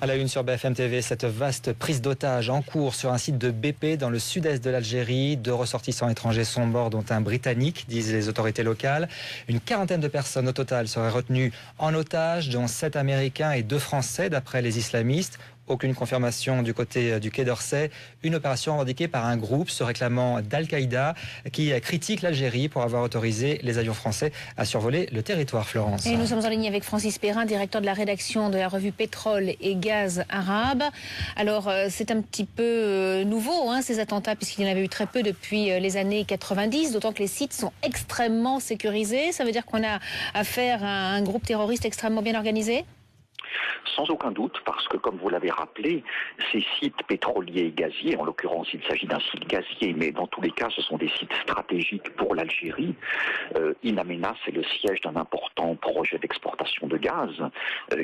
À la une sur BFM TV, cette vaste prise d'otage en cours sur un site de BP dans le sud-est de l'Algérie. 2 ressortissants étrangers sont morts, dont un Britannique, disent les autorités locales. Une quarantaine de personnes au total seraient retenues en otage, dont 7 Américains et 2 Français, d'après les islamistes. Aucune confirmation du côté du Quai d'Orsay. Une opération revendiquée par un groupe se réclamant d'Al-Qaïda qui critique l'Algérie pour avoir autorisé les avions français à survoler le territoire. Florence. Et nous sommes en ligne avec Francis Perrin, directeur de la rédaction de la revue Pétrole et Gaz Arabe. Alors, c'est un petit peu nouveau, ces attentats, puisqu'il y en avait eu très peu depuis les années 90, d'autant que les sites sont extrêmement sécurisés. Ça veut dire qu'on a affaire à un groupe terroriste extrêmement bien organisé ? Sans aucun doute, parce que comme vous l'avez rappelé, ces sites pétroliers et gaziers, en l'occurrence il s'agit d'un site gazier, mais dans tous les cas ce sont des sites stratégiques pour l'Algérie. In Amenas est le siège d'un important projet d'exportation de gaz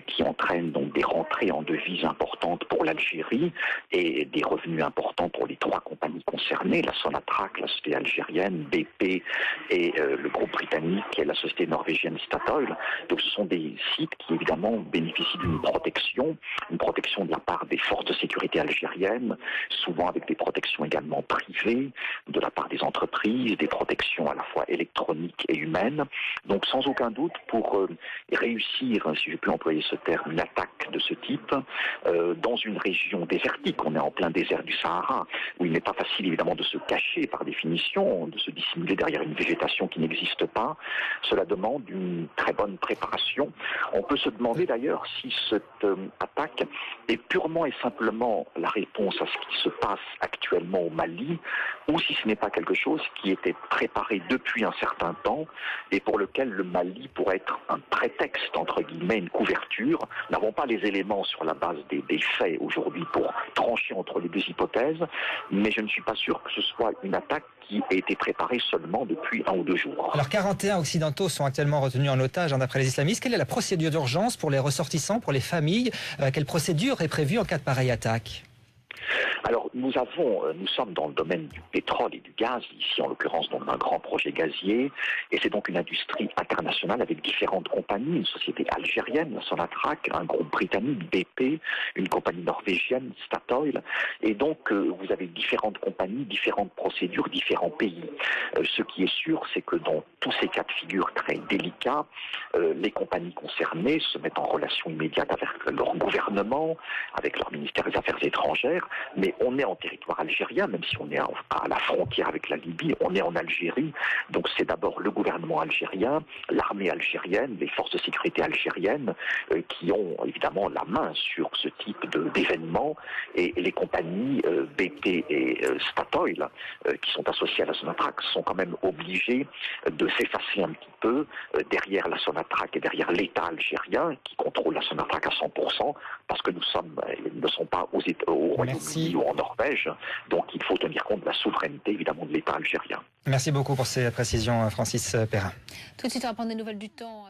qui entraîne donc des rentrées en devises importantes pour l'Algérie et des revenus importants pour les 3 compagnies concernées, la Sonatrach, la société algérienne, BP et le groupe britannique et la société norvégienne Statoil. Donc ce sont des sites qui évidemment bénéficient d'une protection de la part des forces de sécurité algériennes, souvent avec des protections également privées, de la part des entreprises, des protections à la fois électroniques et humaines. Donc sans aucun doute, pour réussir, si je peux employer ce terme, une attaque de ce type, dans une région désertique, on est en plein désert du Sahara, où il n'est pas facile évidemment de se cacher par définition, de se dissimuler derrière une végétation qui n'existe pas, cela demande une très bonne préparation. On peut se demander d'ailleurs si cette attaque est purement et simplement la réponse à ce qui se passe actuellement au Mali, ou si ce n'est pas quelque chose qui était préparé depuis un certain temps et pour lequel le Mali pourrait être un prétexte, entre guillemets, une couverture. Nous n'avons pas les éléments sur la base des faits aujourd'hui pour trancher entre les 2 hypothèses, mais je ne suis pas sûr que ce soit une attaque qui ait été préparée seulement depuis 1 ou 2 jours. Alors 41 occidentaux sont actuellement retenus en otage d'après les islamistes. Quelle est la procédure d'urgence pour les ressortissants, pour les familles? Quelle procédure est prévue en cas de pareille attaque? Alors nous sommes dans le domaine du pétrole et du gaz, ici en l'occurrence dans un grand projet gazier, et c'est donc une industrie internationale avec différentes compagnies, une société algérienne, la Sonatrach, un groupe britannique, BP, une compagnie norvégienne, Statoil, et donc vous avez différentes compagnies, différentes procédures, différents pays. Ce qui est sûr, c'est que dans tous ces cas de figure très délicats, les compagnies concernées se mettent en relation immédiate avec leur gouvernement, avec leur ministère des Affaires étrangères, mais on est en territoire algérien, même si on est à la frontière avec la Libye, on est en Algérie, donc c'est d'abord le gouvernement algérien, l'armée algérienne, les forces de sécurité algériennes qui ont évidemment la main sur ce type d'événements, et les compagnies BP et Statoil qui sont associées à la Sonatrach sont quand même obligées de s'effacer un petit peu derrière la Sonatrach et derrière l'État algérien qui contrôle la Sonatrach à 100%, parce que nous ne sommes pas au Royaume-Uni ou en Norvège, donc il faut tenir compte de la souveraineté évidemment de l'État algérien. Merci beaucoup pour ces précisions, Francis Perrin. Tout de suite, on va prendre des nouvelles du temps.